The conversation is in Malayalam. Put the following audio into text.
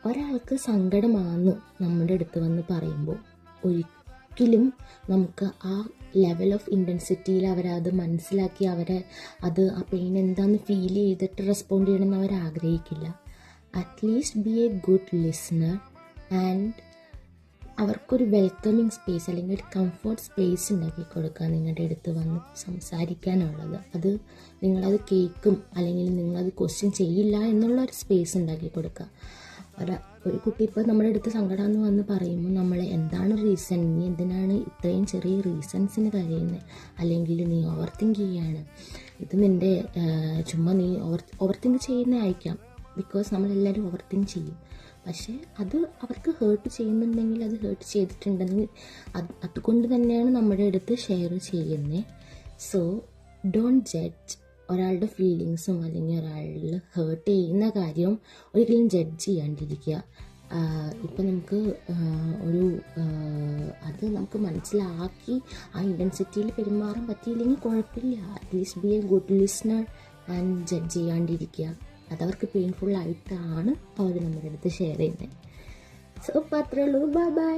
ഒരാൾക്ക് സങ്കടമാണെന്ന് നമ്മുടെ അടുത്ത് വന്ന് പറയുമ്പോൾ ഒരിക്കലും നമുക്ക് ആ ലെവൽ ഓഫ് ഇൻറ്റൻസിറ്റിയിൽ അവരത് മനസ്സിലാക്കി ആ പെയിൻ എന്താണെന്ന് ഫീൽ ചെയ്തിട്ട് റെസ്പോണ്ട് ചെയ്യണമെന്ന് അവർ ആഗ്രഹിക്കില്ല. At least be a good listener and അവർക്കൊരു വെൽക്കമിങ് സ്പേസ് അല്ലെങ്കിൽ ഒരു കംഫർട്ട് സ്പേസ് ഉണ്ടാക്കി കൊടുക്കുക നിങ്ങളുടെ അടുത്ത് വന്ന് സംസാരിക്കാനുള്ളത്. അത് നിങ്ങളത് കേൾക്കും അല്ലെങ്കിൽ നിങ്ങളത് ക്വസ്റ്റ്യൻ ചെയ്യില്ല എന്നുള്ള ഒരു സ്പേസ് ഉണ്ടാക്കി കൊടുക്കുക. ഒരു കുട്ടി ഇപ്പോൾ നമ്മുടെ അടുത്ത് സങ്കടമെന്ന് വന്ന് പറയുമ്പോൾ നമ്മൾ എന്താണ് റീസൺ, നീ എന്തിനാണ് ഇത്രയും ചെറിയ റീസൺസിന് കരയുന്നത്, അല്ലെങ്കിൽ നീ ഓവർ തിങ്ക് ചെയ്യാണ്, ഇത് നിൻ്റെ ചുമ്മാ നീ ഓവർ തിങ്ക് ചെയ്യുന്നതായിരിക്കാം. ബിക്കോസ് നമ്മളെല്ലാവരും ഓവർ തിങ്ക് ചെയ്യും. പക്ഷേ അത് അവർക്ക് ഹേർട്ട് ചെയ്യുന്നുണ്ടെങ്കിൽ അത് ഹേർട്ട് ചെയ്തിട്ടുണ്ടെങ്കിൽ അതുകൊണ്ട് തന്നെയാണ് നമ്മുടെ അടുത്ത് ഷെയർ ചെയ്യുന്നത്. So don't judge. ഒരാളുടെ ഫീലിങ്സും അല്ലെങ്കിൽ ഒരാളിൽ ഹേർട്ട് ചെയ്യുന്ന കാര്യം ഒരിക്കലും ജഡ്ജ് ചെയ്യാണ്ടിരിക്കുക. ഇപ്പം നമുക്ക് അത് നമുക്ക് മനസ്സിലാക്കി ആ ഇൻറ്റൻസിറ്റിയിൽ പെരുമാറാൻ പറ്റിയില്ലെങ്കിൽ കുഴപ്പമില്ല. At least be a good listener and judge ചെയ്യാണ്ടിരിക്കുക. അതവർക്ക് പെയിൻഫുള്ളായിട്ടാണ് അവർ നമ്മുടെ അടുത്ത് ഷെയർ ചെയ്യുന്നത്. സോ അപ്പോൾ അത്രേ ഉള്ളൂ. Bye bye.